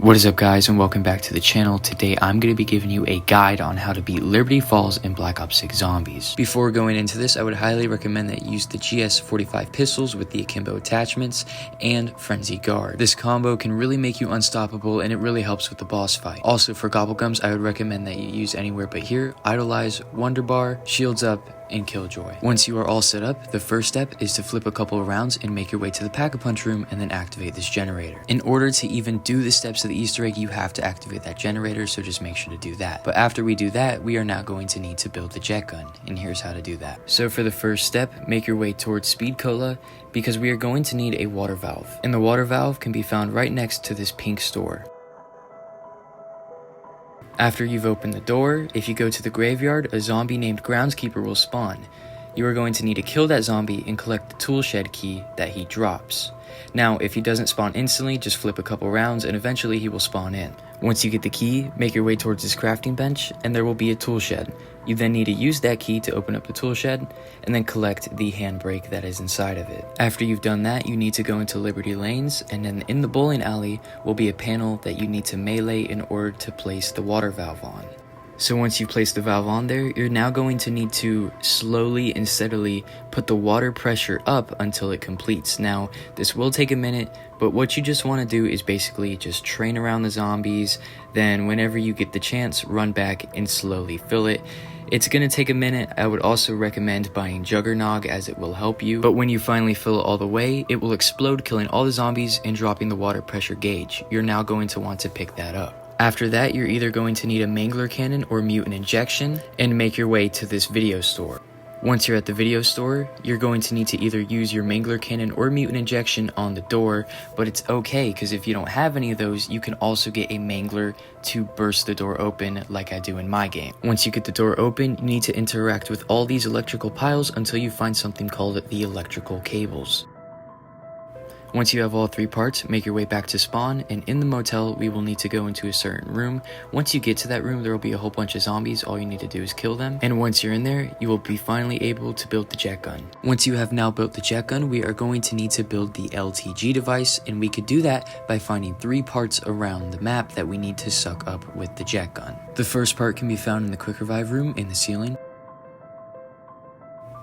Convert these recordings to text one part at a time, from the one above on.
What is up guys, and welcome back to the channel. Today I'm going to be giving you a guide on how to beat Liberty Falls in Black Ops 6 Zombies. Before going into this, I would highly recommend that you use the GS45 pistols with the akimbo attachments and Frenzy Guard. This combo can really make you unstoppable and it really helps with the boss fight. Also for Gobblegums, I would recommend that you use Anywhere But Here, Idolize, Wonder Bar, Shields Up, and Killjoy. Once you are all set up, the first step is to flip a couple of rounds and make your way to the Pack-a-Punch room and then activate this generator. In order to even do the steps of the Easter egg, you have to activate that generator, so just make sure to do that. But after we do that, we are now going to need to build the jet gun, and here's how to do that. So for the first step, make your way towards Speed Cola, because we are going to need a water valve. And the water valve can be found right next to this pink store. After you've opened the door, if you go to the graveyard, a zombie named Groundskeeper will spawn. You are going to need to kill that zombie and collect the tool shed key that he drops. Now, if he doesn't spawn instantly, just flip a couple rounds and eventually he will spawn in. Once you get the key, make your way towards this crafting bench and there will be a tool shed. You then need to use that key to open up the tool shed and then collect the handbrake that is inside of it. After you've done that, you need to go into Liberty Lanes, and then in the bowling alley will be a panel that you need to melee in order to place the water valve on. So once you place the valve on there, you're now going to need to slowly and steadily put the water pressure up until it completes. Now, this will take a minute, but what you just want to do is basically just train around the zombies, then whenever you get the chance, run back and slowly fill it. It's going to take a minute. I would also recommend buying Juggernog as it will help you, but when you finally fill it all the way, it will explode, killing all the zombies and dropping the water pressure gauge. You're now going to want to pick that up. After that, you're either going to need a Mangler Cannon or Mutant Injection, and make your way to this video store. Once you're at the video store, you're going to need to either use your Mangler Cannon or Mutant Injection on the door, but it's okay because if you don't have any of those, you can also get a Mangler to burst the door open like I do in my game. Once you get the door open, you need to interact with all these electrical piles until you find something called the electrical cables. Once you have all three parts, make your way back to spawn, and in the motel, we will need to go into a certain room. Once you get to that room, there will be a whole bunch of zombies. All you need to do is kill them, and once you're in there, you will be finally able to build the jet gun. Once you have now built the jet gun, we are going to need to build the LTG device, and we could do that by finding three parts around the map that we need to suck up with the jet gun. The first part can be found in the quick revive room in the ceiling.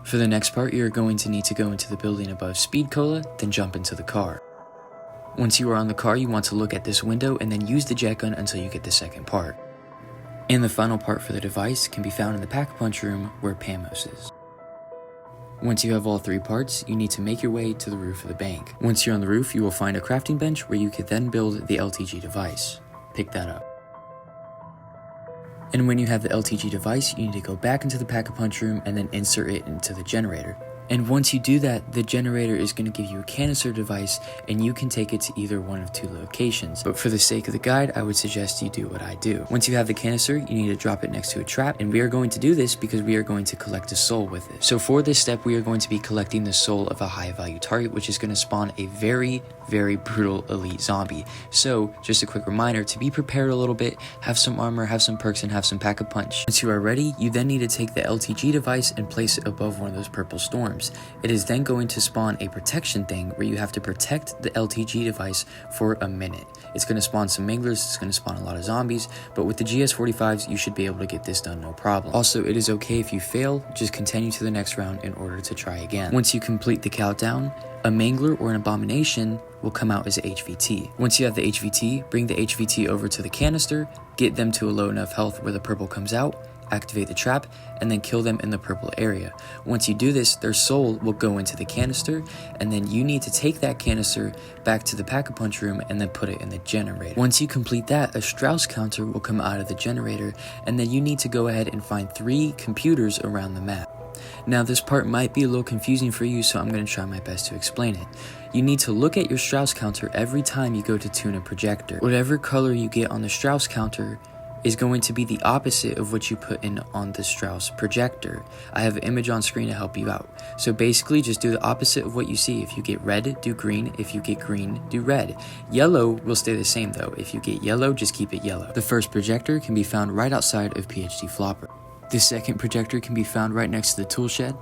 For the next part, you're going to need to go into the building above Speed Cola, then jump into the car. Once you are on the car, you want to look at this window and then use the jet gun until you get the second part. And the final part for the device can be found in the Pack-a-Punch room where Pamos is. Once you have all three parts, you need to make your way to the roof of the bank. Once you're on the roof, you will find a crafting bench where you can then build the LTG device. Pick that up. And when you have the LTG device, you need to go back into the Pack-a-Punch room and then insert it into the generator. And once you do that, the generator is going to give you a canister device and you can take it to either one of two locations. But for the sake of the guide, I would suggest you do what I do. Once you have the canister, you need to drop it next to a trap, and we are going to do this because we are going to collect a soul with it. So for this step, we are going to be collecting the soul of a high value target, which is going to spawn a very brutal elite zombie. So just a quick reminder to be prepared a little bit, have some armor, have some perks, and have some Pack-a-Punch. Once you are ready, you then need to take the LTG device and place it above one of those purple storms. It is then going to spawn a protection thing where you have to protect the LTG device for a minute. It's going to spawn some Manglers, it's going to spawn a lot of zombies, but with the GS45s, you should be able to get this done no problem. Also, it is okay if you fail, just continue to the next round in order to try again. Once you complete the countdown, a Mangler or an Abomination will come out as a HVT. Once you have the HVT, bring the HVT over to the canister, get them to a low enough health where the purple comes out, activate the trap, and then kill them in the purple area. Once you do this, their soul will go into the canister, and then you need to take that canister back to the Pack-a-Punch room and then put it in the generator. Once you complete that, a Strauss counter will come out of the generator, and then you need to go ahead and find 3 computers around the map. Now this part might be a little confusing for you, so I'm going to try my best to explain it. You need to look at your Strauss counter every time you go to tune a projector. Whatever color you get on the Strauss counter is going to be the opposite of what you put in on the Strauss projector. I have an image on screen to help you out. So basically just do the opposite of what you see. If you get red, do green. If you get green, do red. Yellow will stay the same though. If you get yellow, just keep it yellow. The first projector can be found right outside of PhD Flopper. The second projector can be found right next to the tool shed.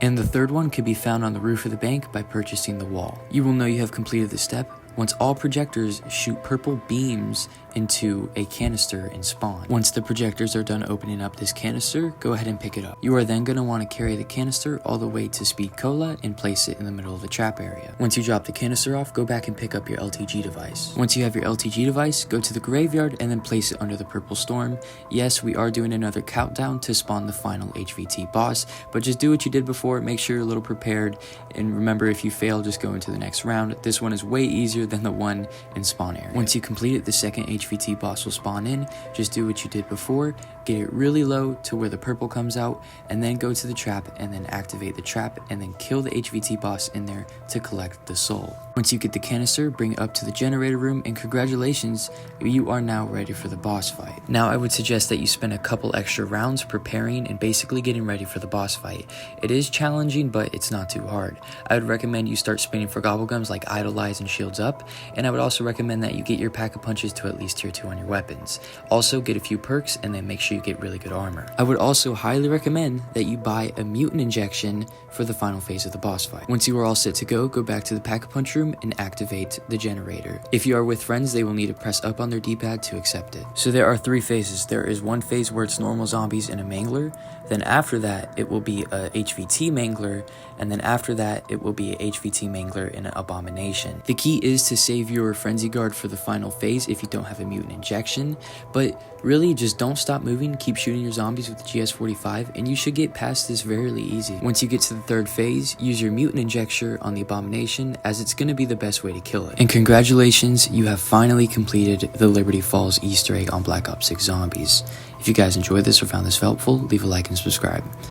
And the third one can be found on the roof of the bank by purchasing the wall. You will know you have completed this step once all projectors shoot purple beams into a canister and spawn. Once the projectors are done opening up this canister, go ahead and pick it up. You are then going to want to carry the canister all the way to Speed Cola and place it in the middle of the trap area. Once you drop the canister off, go back and pick up your LTG device. Once you have your LTG device, go to the graveyard and then place it under the purple storm. Yes, we are doing another countdown to spawn the final HVT boss, but just do what you did before, make sure you're a little prepared, and remember, if you fail, just go into the next round. This one is way easier than the one in spawn area. Once you complete it, the second HVT boss will spawn in. Just do what you did before, get it really low to where the purple comes out, and then go to the trap and then activate the trap and then kill the HVT boss in there to collect the soul. Once you get the canister, bring it up to the generator room, and congratulations, you are now ready for the boss fight. Now I would suggest that you spend a couple extra rounds preparing and basically getting ready for the boss fight. It is challenging, but it's not too hard. I would recommend you start spinning for gobblegums like Idolize and Shields Up, and I would also recommend that you get your Pack-a-Punches to at least tier 2 on your weapons. Also get a few perks and then make sure you get really good armor. I would also highly recommend that you buy a mutant injection for the final phase of the boss fight. Once you are all set to go back to the Pack-a-Punch room and activate the generator. If you are with friends, they will need to press up on their D-pad to accept it. So there are 3 phases. There is one phase where it's normal zombies and a mangler. Then after that, it will be a HVT mangler, and then after that, it will be a HVT mangler and an abomination. The key is to save your frenzy guard for the final phase if you don't have a mutant injection, but really just don't stop moving, keep shooting your zombies with the GS45, and you should get past this fairly easy. Once you get to the 3rd phase, use your mutant injector on the abomination, as it's going to be the best way to kill it. And congratulations, you have finally completed the Liberty Falls Easter egg on Black Ops 6 Zombies. If you guys enjoyed this or found this helpful, leave a like and subscribe.